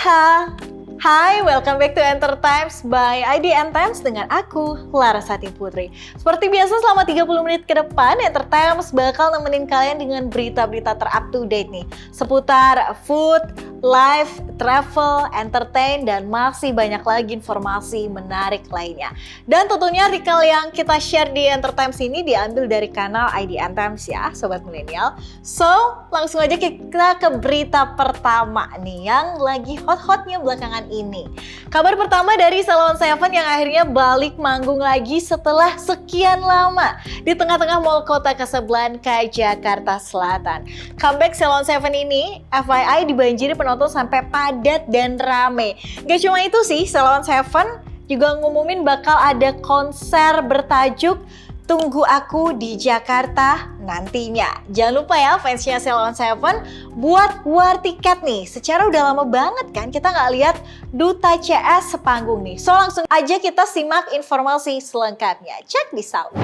Aloha! Hai, welcome back to Enter Times by IDN Times dengan aku, Larasati Putri. Seperti biasa selama 30 menit ke depan, Enter Times bakal nemenin kalian dengan berita-berita ter-up to date nih. Seputar food, life, travel, entertain, dan masih banyak lagi informasi menarik lainnya. Dan tentunya artikel yang kita share di Enter Times ini diambil dari kanal IDN Times ya, Sobat Milenial. So, langsung aja kita ke berita pertama nih, yang lagi hot-hotnya belakangan ini. Kabar pertama dari Salon Seven yang akhirnya balik manggung lagi setelah sekian lama di tengah-tengah Mall Kota Casablanca, Jakarta Selatan. Comeback Salon Seven ini, FYI, dibanjiri penonton sampai padat dan rame. Gak cuma itu sih, Salon Seven juga ngumumin bakal ada konser bertajuk Tunggu Aku di Jakarta nantinya. Jangan lupa ya fansnya Salon Seven buat war tiket nih. Secara udah lama banget kan kita nggak lihat Duta CS sepanggung nih. So langsung aja kita simak informasi selengkapnya. Check this out.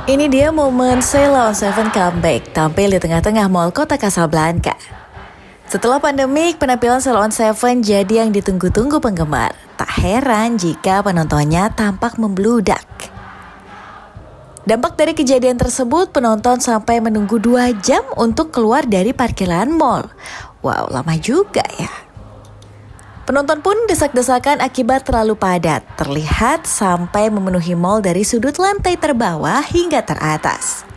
Ini dia momen Salon Seven comeback tampil di tengah-tengah Mall Kota Casablanca. Setelah pandemik, penampilan Salon Seven jadi yang ditunggu-tunggu penggemar. Tak heran jika penontonnya tampak membludak. Dampak dari kejadian tersebut, penonton sampai menunggu 2 jam untuk keluar dari parkiran mall. Wow, lama juga ya. Penonton pun desak-desakan akibat terlalu padat, terlihat sampai memenuhi mall dari sudut lantai terbawah hingga teratas.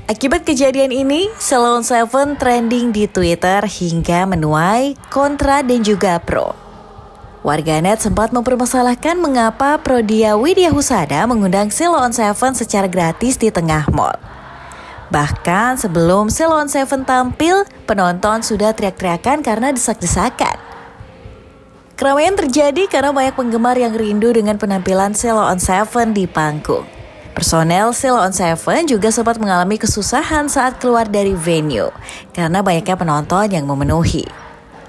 Akibat kejadian ini, Salon Seven trending di Twitter hingga menuai kontra dan juga pro. Warganet sempat mempermasalahkan mengapa Prodia Widya Husada mengundang Salon Seven secara gratis di tengah mall. Bahkan sebelum Salon Seven tampil, penonton sudah teriak-teriakan karena desak-desakan. Keramaian terjadi karena banyak penggemar yang rindu dengan penampilan Salon Seven di panggung. Personel Salon Seven juga sempat mengalami kesusahan saat keluar dari venue karena banyaknya penonton yang memenuhi.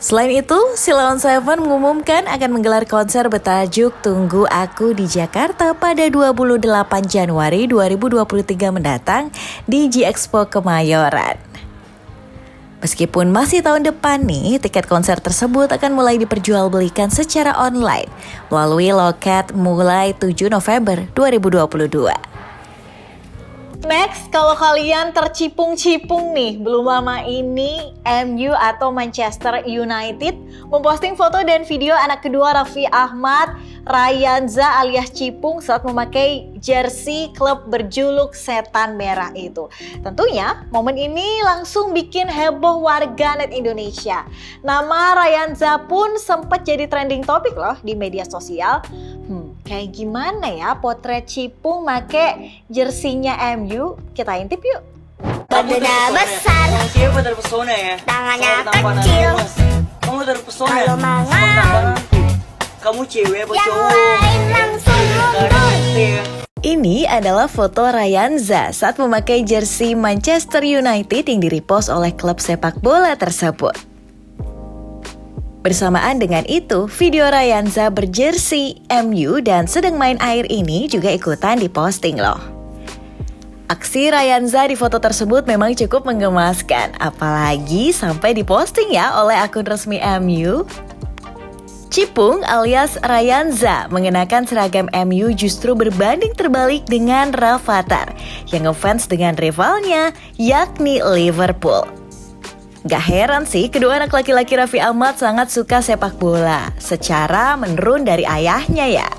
Selain itu, Salon Seven mengumumkan akan menggelar konser bertajuk Tunggu Aku di Jakarta pada 28 Januari 2023 mendatang di G-Expo Kemayoran. Meskipun masih tahun depan nih, tiket konser tersebut akan mulai diperjualbelikan secara online melalui loket mulai 7 November 2022. Next, kalau kalian tercipung-cipung nih, belum lama ini MU atau Manchester United memposting foto dan video anak kedua Raffi Ahmad, Rayanza alias Cipung saat memakai jersey klub berjuluk Setan Merah itu. Tentunya momen ini langsung bikin heboh warganet Indonesia. Nama Rayanza pun sempat jadi trending topik loh di media sosial. Kayak gimana ya potret Cipung make jersinya MU? Kita intip yuk. Badannya besar, Cewek terpesona ya. tangannya Soal tampanan kecil. Mas. Kamu terpesona. Kalau sama mangan, tampanan itu. Kamu cewek apa yang cowok? lain langsung mundur. Ya. Ini adalah foto Rayanza saat memakai jersey Manchester United yang direpost oleh klub sepak bola tersebut. Bersamaan dengan itu, video Rayanza berjersey MU dan sedang main air ini juga ikutan diposting loh. Aksi Rayanza di foto tersebut memang cukup menggemaskan, apalagi sampai diposting ya oleh akun resmi MU. Cipung alias Rayanza mengenakan seragam MU justru berbanding terbalik dengan Rafathar yang ngefans dengan rivalnya yakni Liverpool. Gak heran sih, kedua anak laki-laki Raffi Ahmad sangat suka sepak bola, secara menurun dari ayahnya ya.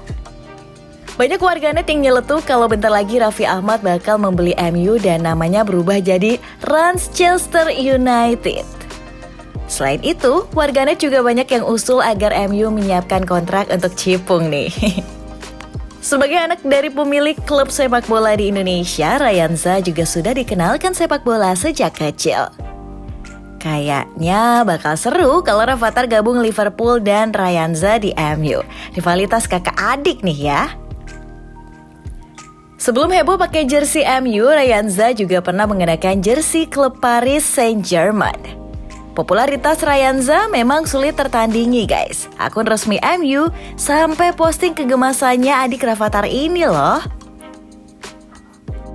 Banyak warganet yang nyeletuk kalau bentar lagi Raffi Ahmad bakal membeli MU dan namanya berubah jadi Manchester United. Selain itu, warganet juga banyak yang usul agar MU menyiapkan kontrak untuk Cipung nih. Sebagai anak dari pemilik klub sepak bola di Indonesia, Rayanza juga sudah dikenalkan sepak bola sejak kecil. Kayaknya bakal seru kalau Rafathar gabung Liverpool dan Rayanza di MU. Rivalitas kakak adik nih ya. Sebelum heboh pakai jersey MU, Ryanza juga pernah mengenakan jersey klub Paris Saint-Germain. Popularitas Ryanza memang sulit tertandingi guys. Akun resmi MU sampai posting kegemasannya adik Rafathar ini loh.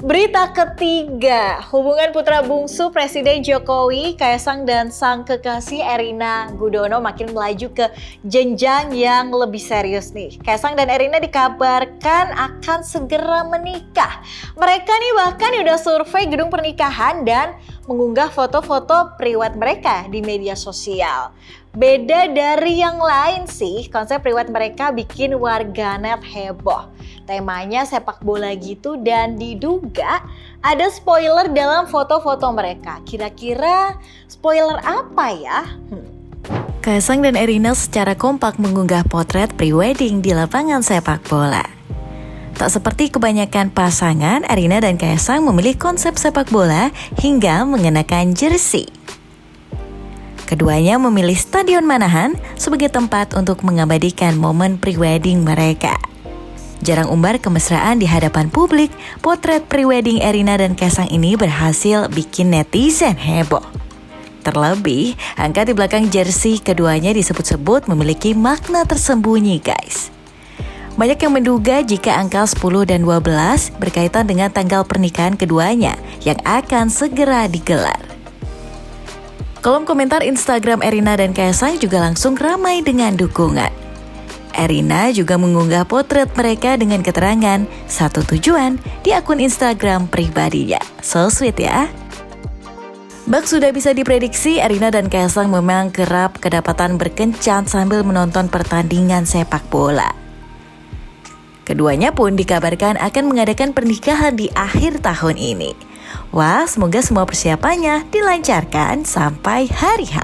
Berita ketiga, hubungan putra bungsu Presiden Jokowi, Kaisang dan sang kekasih Erina Gudono makin melaju ke jenjang yang lebih serius nih. Kaisang dan Erina dikabarkan akan segera menikah. Mereka nih bahkan udah survei gedung pernikahan dan mengunggah foto-foto priwet mereka di media sosial. Beda dari yang lain sih, konsep priwet mereka bikin warganet heboh. Temanya sepak bola gitu dan diduga ada spoiler dalam foto-foto mereka. Kira-kira spoiler apa ya? Kaisang dan Erina secara kompak mengunggah potret pre-wedding di lapangan sepak bola. Tak seperti kebanyakan pasangan, Erina dan Kaisang memilih konsep sepak bola hingga mengenakan jersey. Keduanya memilih Stadion Manahan sebagai tempat untuk mengabadikan momen pre-wedding mereka. Jarang umbar kemesraan di hadapan publik, potret pre-wedding Erina dan Kaisang ini berhasil bikin netizen heboh. Terlebih, angka di belakang jersey keduanya disebut-sebut memiliki makna tersembunyi guys. Banyak yang menduga jika angka 10 dan 12 berkaitan dengan tanggal pernikahan keduanya yang akan segera digelar. Kolom komentar Instagram Erina dan Kaisang juga langsung ramai dengan dukungan. Erina juga mengunggah potret mereka dengan keterangan satu tujuan di akun Instagram pribadinya. So sweet ya. Bak sudah bisa diprediksi, Erina dan Kaisang memang kerap kedapatan berkencan sambil menonton pertandingan sepak bola. Keduanya pun dikabarkan akan mengadakan pernikahan di akhir tahun ini. Wah, semoga semua persiapannya dilancarkan sampai hari H.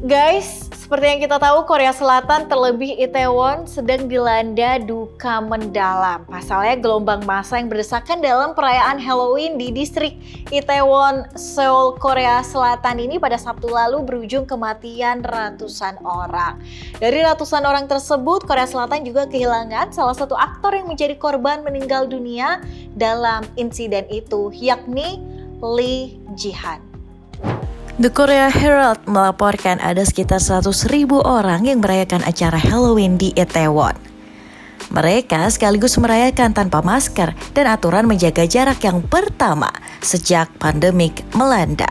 Guys, seperti yang kita tahu, Korea Selatan terlebih Itaewon sedang dilanda duka mendalam. Pasalnya gelombang massa yang berdesakan dalam perayaan Halloween di distrik Itaewon, Seoul, Korea Selatan ini pada Sabtu lalu berujung kematian ratusan orang. Dari ratusan orang tersebut, Korea Selatan juga kehilangan salah satu aktor yang menjadi korban meninggal dunia dalam insiden itu, yakni Lee Ji-han. The Korea Herald melaporkan ada sekitar 100.000 orang yang merayakan acara Halloween di Itaewon. Mereka sekaligus merayakan tanpa masker dan aturan menjaga jarak yang pertama sejak pandemik melanda.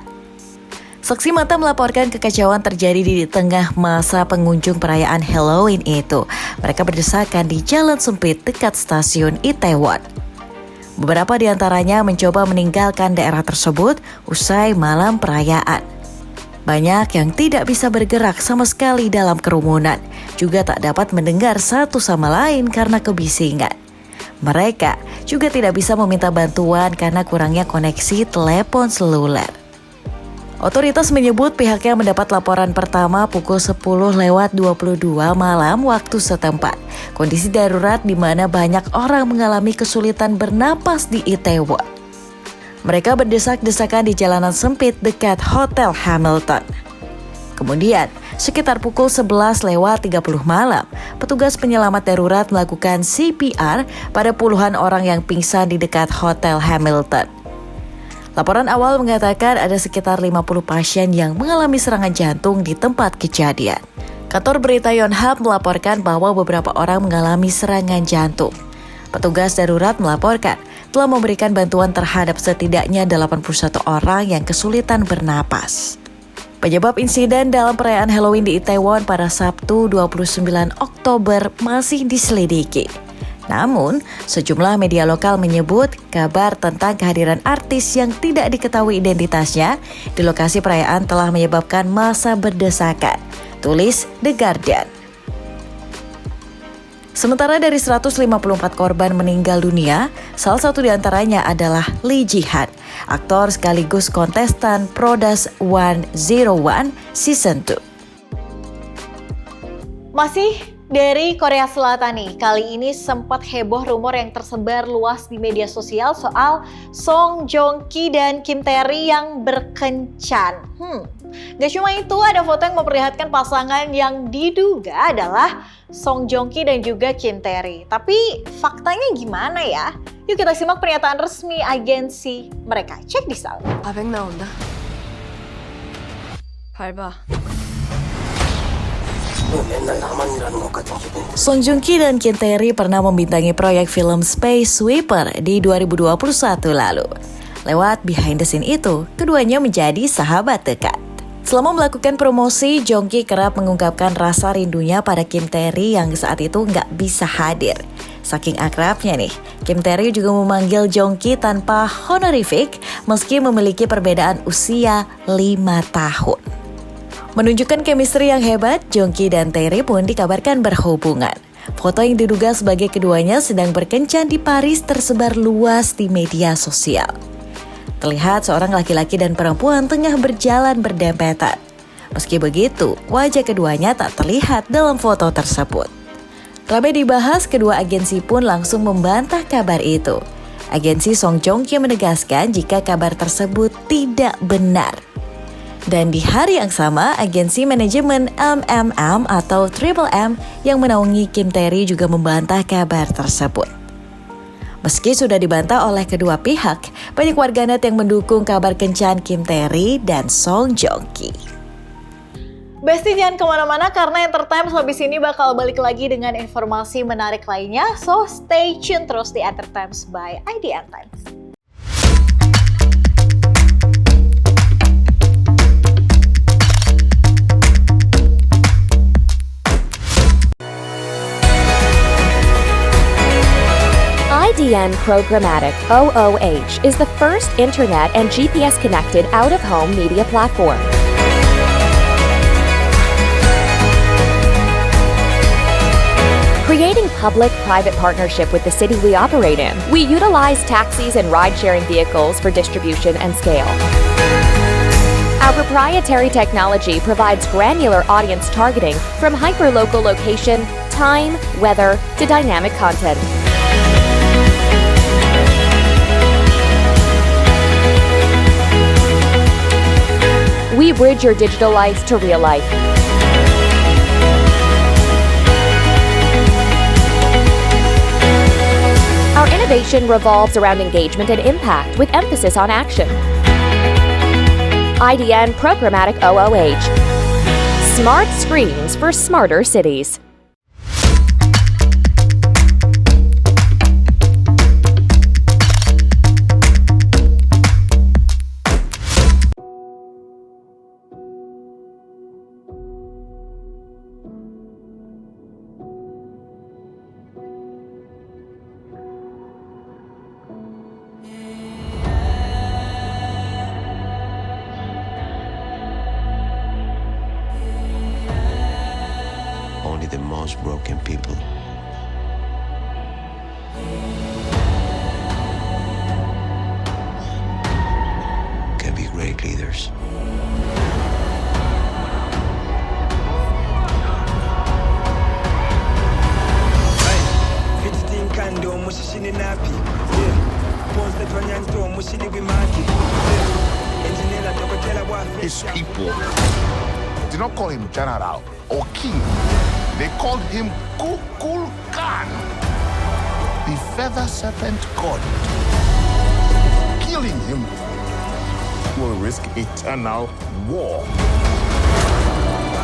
Saksi mata melaporkan kekacauan terjadi di tengah masa pengunjung perayaan Halloween itu. Mereka berdesakan di jalan sempit dekat stasiun Itaewon. Beberapa di antaranya mencoba meninggalkan daerah tersebut usai malam perayaan. Banyak yang tidak bisa bergerak sama sekali dalam kerumunan, juga tak dapat mendengar satu sama lain karena kebisingan. Mereka juga tidak bisa meminta bantuan karena kurangnya koneksi telepon seluler. Otoritas menyebut pihaknya mendapat laporan pertama pukul 10:22 malam waktu setempat. Kondisi darurat di mana banyak orang mengalami kesulitan bernapas di Itaewon. Mereka berdesak-desakan di jalanan sempit dekat Hotel Hamilton. Kemudian, sekitar pukul 11:30 malam, petugas penyelamat darurat melakukan CPR pada puluhan orang yang pingsan di dekat Hotel Hamilton. Laporan awal mengatakan ada sekitar 50 pasien yang mengalami serangan jantung di tempat kejadian. Kantor berita Yonhap melaporkan bahwa beberapa orang mengalami serangan jantung. Petugas darurat melaporkan telah memberikan bantuan terhadap setidaknya 81 orang yang kesulitan bernapas. Penyebab insiden dalam perayaan Halloween di Itaewon pada Sabtu 29 Oktober masih diselidiki. Namun, sejumlah media lokal menyebut kabar tentang kehadiran artis yang tidak diketahui identitasnya di lokasi perayaan telah menyebabkan massa berdesakan, tulis The Guardian. Sementara dari 154 korban meninggal dunia, salah satu diantaranya adalah Lee Ji-han, aktor sekaligus kontestan Produce 101 Season 2. Masih Dari Korea Selatan nih, kali ini sempat heboh rumor yang tersebar luas di media sosial soal Song Joong Ki dan Kim Tae-ri yang berkencan. Gak cuma itu, ada foto yang memperlihatkan pasangan yang diduga adalah Song Joong Ki dan juga Kim Tae-ri. Tapi faktanya gimana ya? Yuk kita simak pernyataan resmi agensi mereka. Cek di sana. 아백 나온다. 밟아. Song Joong Ki dan Kim Tae-ri pernah membintangi proyek film Space Sweeper di 2021 lalu. Lewat behind the scene itu, keduanya menjadi sahabat dekat. Selama melakukan promosi, Joong Ki kerap mengungkapkan rasa rindunya pada Kim Tae-ri yang saat itu nggak bisa hadir. Saking akrabnya nih, Kim Tae-ri juga memanggil Joong Ki tanpa honorific meski memiliki perbedaan usia 5 tahun. Menunjukkan chemistry yang hebat, Joong Ki dan Tae-ri pun dikabarkan berhubungan. Foto yang diduga sebagai keduanya sedang berkencan di Paris tersebar luas di media sosial. Terlihat seorang laki-laki dan perempuan tengah berjalan berdempetan. Meski begitu, wajah keduanya tak terlihat dalam foto tersebut. Ramai dibahas, kedua agensi pun langsung membantah kabar itu. Agensi Song Joong Ki menegaskan jika kabar tersebut tidak benar. Dan di hari yang sama, agensi manajemen MMM atau Triple M yang menaungi Kim Tae-ri juga membantah kabar tersebut. Meski sudah dibantah oleh kedua pihak, banyak warganet yang mendukung kabar kencan Kim Tae-ri dan Song Joong Ki. Besti jangan kemana-mana karena Entertimes habis ini bakal balik lagi dengan informasi menarik lainnya. So stay tune terus di Entertimes by IDN Times. IDN Programmatic OOH is the first internet and GPS-connected out-of-home media platform. Creating public-private partnership with the city we operate in, we utilize taxis and ride-sharing vehicles for distribution and scale. Our proprietary technology provides granular audience targeting from hyper-local location, time, weather, to dynamic content. We bridge your digital life to real life. Our innovation revolves around engagement and impact with emphasis on action. IDN Programmatic OOH. Smart screens for smarter cities. Only the most broken people can be great leaders. His people did not call him general or king. They called him Kukulkan, the feather serpent god. Killing him will risk eternal war.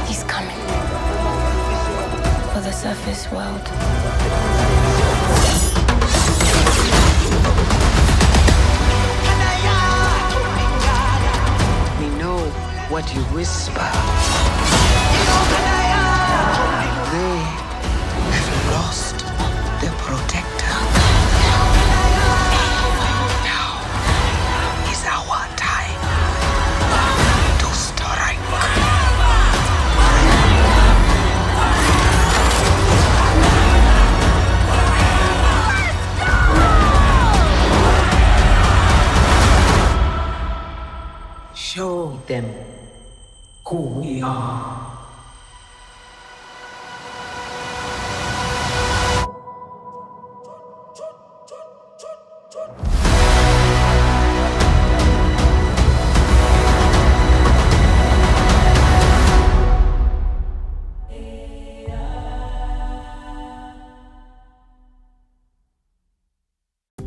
He's coming for the surface world. We know what you whisper. They have lost their protector. Now is our time to strike. Show them who we are.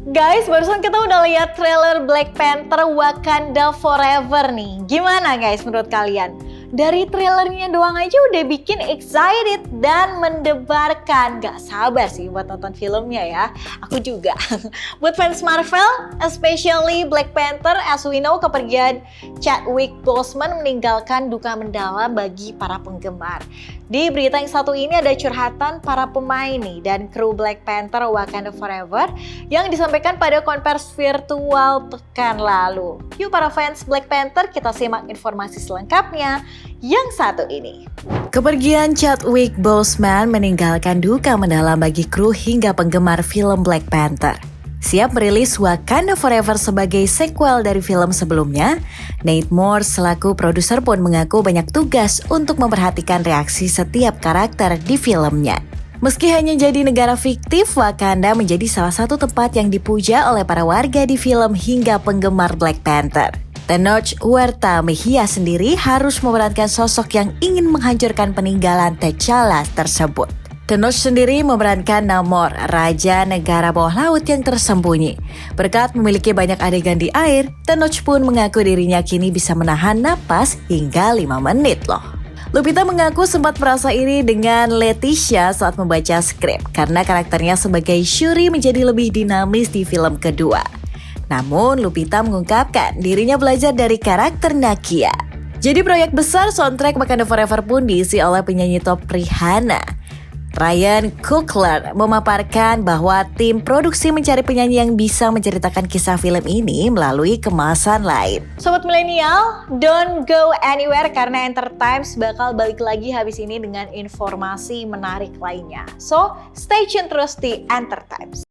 Guys, barusan kita udah lihat trailer Black Panther Wakanda Forever nih. Gimana guys menurut kalian? Dari trailernya doang aja udah bikin excited dan mendebarkan. Gak sabar sih buat nonton filmnya ya. Aku juga. Buat fans Marvel, especially Black Panther, as we know kepergian Chadwick Boseman meninggalkan duka mendalam bagi para penggemar. Di berita yang satu ini ada curhatan para pemain nih dan kru Black Panther Wakanda Forever yang disampaikan pada konversi virtual pekan lalu. Yuk para fans Black Panther, kita simak informasi selengkapnya yang satu ini. Kepergian Chadwick Boseman meninggalkan duka mendalam bagi kru hingga penggemar film Black Panther. Siap merilis Wakanda Forever sebagai sequel dari film sebelumnya, Nate Moore selaku produser pun mengaku banyak tugas untuk memperhatikan reaksi setiap karakter di filmnya. Meski hanya jadi negara fiktif, Wakanda menjadi salah satu tempat yang dipuja oleh para warga di film hingga penggemar Black Panther. Tenoch Huerta Mejia sendiri harus memerankan sosok yang ingin menghancurkan peninggalan T'Challa tersebut. Tenoch sendiri memerankan Namor, raja negara bawah laut yang tersembunyi. Berkat memiliki banyak adegan di air, Tenoch pun mengaku dirinya kini bisa menahan napas hingga 5 menit loh. Lupita mengaku sempat merasa iri dengan Leticia saat membaca skrip karena karakternya sebagai Shuri menjadi lebih dinamis di film kedua. Namun Lupita mengungkapkan dirinya belajar dari karakter Nakia. Jadi proyek besar soundtrack Wakanda Forever pun diisi oleh penyanyi top Rihanna. Ryan Coogler memaparkan bahwa tim produksi mencari penyanyi yang bisa menceritakan kisah film ini melalui kemasan lain. Sobat milenial, don't go anywhere karena Enter Times bakal balik lagi habis ini dengan informasi menarik lainnya. So, stay tune terus di Enter Times.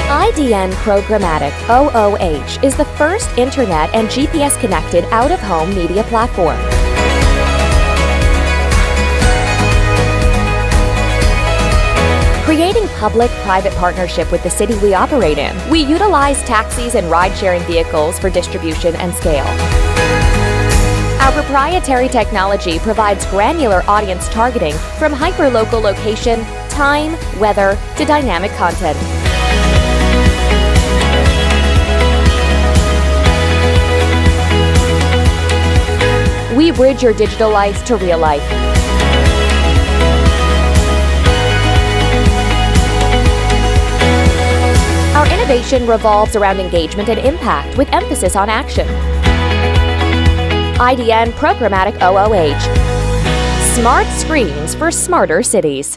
IDN Programmatic OOH is the first internet and GPS-connected out-of-home media platform. Creating public-private partnership with the city we operate in, we utilize taxis and ride-sharing vehicles for distribution and scale. Our proprietary technology provides granular audience targeting from hyper-local location, time, weather, to dynamic content. We bridge your digital life to real life. Our innovation revolves around engagement and impact with emphasis on action. IDN Programmatic OOH. Smart screens for smarter cities.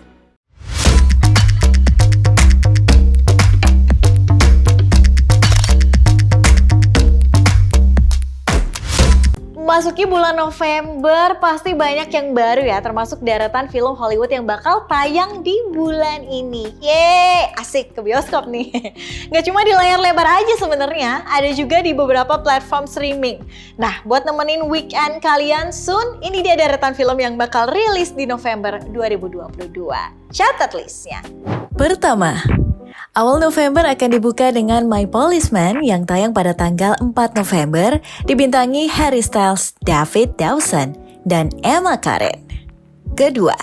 Memasuki bulan November, pasti banyak yang baru ya, termasuk deretan film Hollywood yang bakal tayang di bulan ini. Yeay, asik ke bioskop nih. Gak cuma di layar lebar aja sebenarnya, ada juga di beberapa platform streaming. Nah, buat nemenin weekend kalian soon, ini dia deretan film yang bakal rilis di November 2022. Catat listnya. Pertama, awal November akan dibuka dengan My Policeman yang tayang pada tanggal 4 November, dibintangi Harry Styles, David Dawson, dan Emma Karen. Kedua,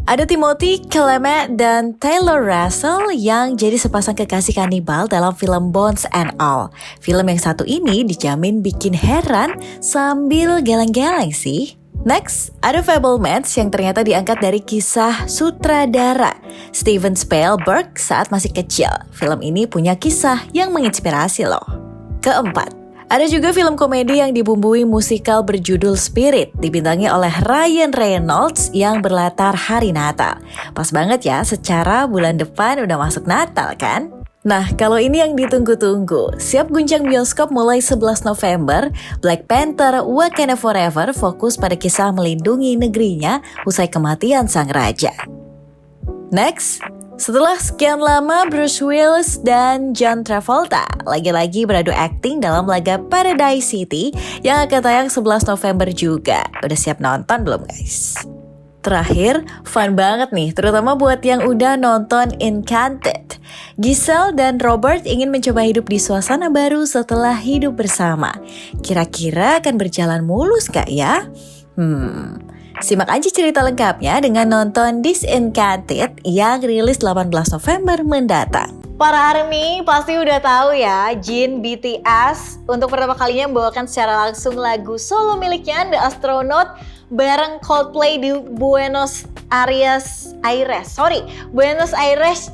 ada Timothy Chalamet dan Taylor Russell yang jadi sepasang kekasih kanibal dalam film Bones and All. Film yang satu ini dijamin bikin heran sambil geleng-geleng sih. Next, ada Fabelmans yang ternyata diangkat dari kisah sutradara Steven Spielberg saat masih kecil. Film ini punya kisah yang menginspirasi loh. Keempat, ada juga film komedi yang dibumbui musikal berjudul Spirit, dibintangi oleh Ryan Reynolds yang berlatar hari Natal. Pas banget ya, secara bulan depan udah masuk Natal kan? Nah, kalau ini yang ditunggu-tunggu, siap guncang bioskop mulai 11 November, Black Panther Wakanda Forever fokus pada kisah melindungi negerinya usai kematian sang raja. Next, setelah sekian lama Bruce Willis dan John Travolta lagi-lagi beradu akting dalam laga Paradise City yang akan tayang 11 November juga. Udah siap nonton belum guys? Terakhir, fun banget nih, terutama buat yang udah nonton Enchanted. Giselle dan Robert ingin mencoba hidup di suasana baru setelah hidup bersama. Kira-kira akan berjalan mulus gak ya? Simak aja cerita lengkapnya dengan nonton Disenchanted yang rilis 18 November mendatang. Para ARMY pasti udah tahu ya, Jin BTS untuk pertama kalinya membawakan secara langsung lagu solo miliknya The Astronaut bareng Coldplay di Buenos Aires,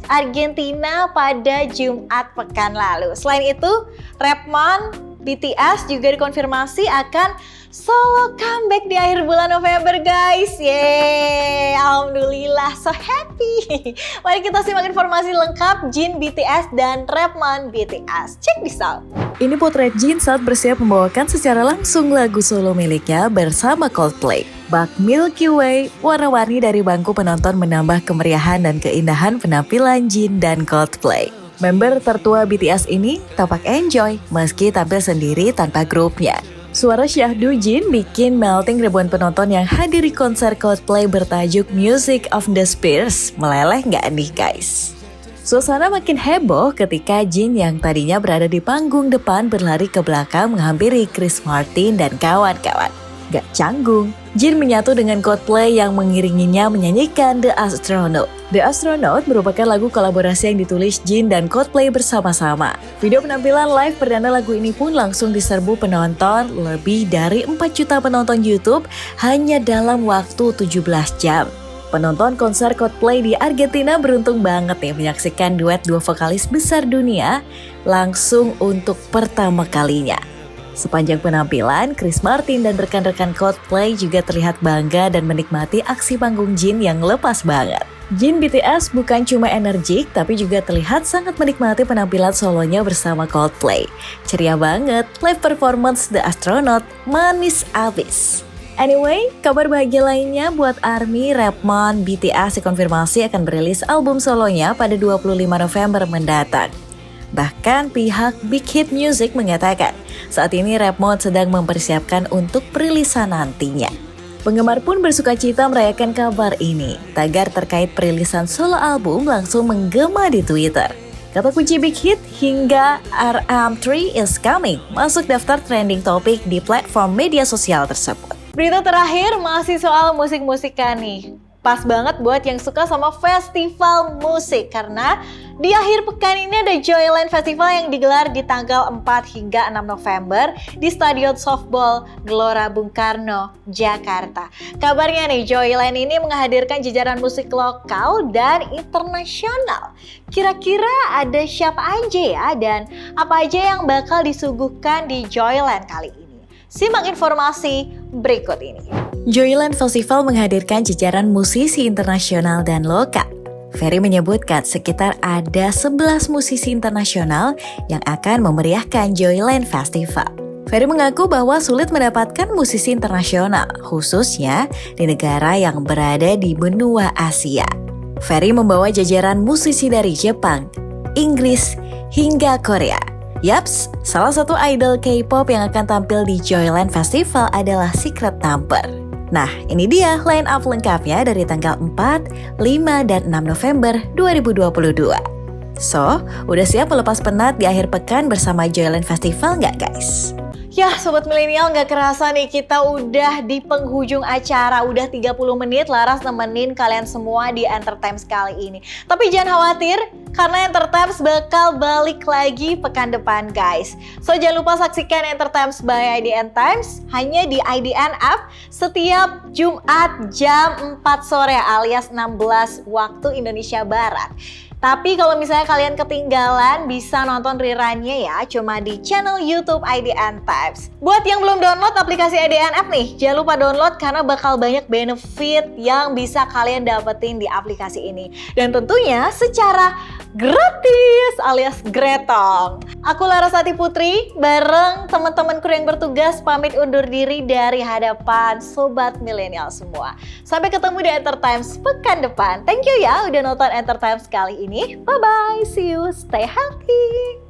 Argentina pada Jumat pekan lalu. Selain itu, Rapman BTS juga dikonfirmasi akan solo comeback di akhir bulan November guys. Yeay, alhamdulillah, so happy. Mari kita simak informasi lengkap Jin BTS dan Rapman BTS. Check this out. Ini potret Jin saat bersiap membawakan secara langsung lagu solo miliknya bersama Coldplay. Bak Milky Way, warna-warni dari bangku penonton menambah kemeriahan dan keindahan penampilan Jin dan Coldplay. Member tertua BTS ini tampak enjoy meski tampil sendiri tanpa grupnya. Suara syahdu Jin bikin melting ribuan penonton yang hadiri konser Coldplay bertajuk Music of the Spheres. Meleleh nggak nih guys? Suasana makin heboh ketika Jin yang tadinya berada di panggung depan berlari ke belakang menghampiri Chris Martin dan kawan-kawan. Gak canggung, Jin menyatu dengan Coldplay yang mengiringinya menyanyikan The Astronaut. The Astronaut merupakan lagu kolaborasi yang ditulis Jin dan Coldplay bersama-sama. Video penampilan live perdana lagu ini pun langsung diserbu penonton, lebih dari 4 juta penonton YouTube hanya dalam waktu 17 jam. Penonton konser Coldplay di Argentina beruntung banget nih menyaksikan duet dua vokalis besar dunia langsung untuk pertama kalinya. Sepanjang penampilan, Chris Martin dan rekan-rekan Coldplay juga terlihat bangga dan menikmati aksi panggung Jin yang lepas banget. Jin BTS bukan cuma energik, tapi juga terlihat sangat menikmati penampilan solonya bersama Coldplay. Ceria banget, live performance The Astronaut manis abis. Anyway, kabar bahagia lainnya buat ARMY, Rapman, BTS dikonfirmasi akan merilis album solonya pada 25 November mendatang. Bahkan pihak Big Hit Music mengatakan saat ini Rapman sedang mempersiapkan untuk perilisan nantinya. Penggemar pun bersukacita merayakan kabar ini. Tagar terkait perilisan solo album langsung menggema di Twitter. Kata kunci Big Hit hingga RM3 is coming masuk daftar trending topik di platform media sosial tersebut. Berita terakhir masih soal musik-musikan nih. Pas banget buat yang suka sama festival musik karena di akhir pekan ini ada Joyland Festival yang digelar di tanggal 4 hingga 6 November di Stadion Softball Gelora Bung Karno, Jakarta. Kabarnya nih, Joyland ini menghadirkan jajaran musik lokal dan internasional. Kira-kira ada siapa aja ya dan apa aja yang bakal disuguhkan di Joyland kali ini? Simak informasi berikut ini. Joyland Festival menghadirkan jajaran musisi internasional dan lokal. Ferry menyebutkan sekitar ada 11 musisi internasional yang akan memeriahkan Joyland Festival. Ferry mengaku bahwa sulit mendapatkan musisi internasional, khususnya di negara yang berada di benua Asia. Ferry membawa jajaran musisi dari Jepang, Inggris, hingga Korea. Yaps, salah satu idol K-pop yang akan tampil di Joyland Festival adalah Secret Number. Nah, ini dia line up lengkapnya dari tanggal 4, 5, dan 6 November 2022. So, udah siap melepas penat di akhir pekan bersama Joyland Festival nggak guys? Yah, Sobat Milenial, nggak kerasa nih kita udah di penghujung acara. Udah 30 menit Laras nemenin kalian semua di Entertimes kali ini. Tapi jangan khawatir, karena Entertimes bakal balik lagi pekan depan guys. So jangan lupa saksikan Entertimes by IDN Times hanya di IDN app setiap Jumat jam 4 sore alias 16 waktu Indonesia Barat. Tapi kalau misalnya kalian ketinggalan bisa nonton rerunnya ya cuma di channel YouTube IDN Times. Buat yang belum download aplikasi IDN app nih, jangan lupa download karena bakal banyak benefit yang bisa kalian dapetin di aplikasi ini. Dan tentunya secara gratis alias gretong. Aku Larasati Putri bareng teman-temanku yang bertugas pamit undur diri dari hadapan Sobat Milenial semua. Sampai ketemu di Entertimes pekan depan. Thank you ya udah nonton Entertimes kali ini. Bye-bye, see you, stay healthy.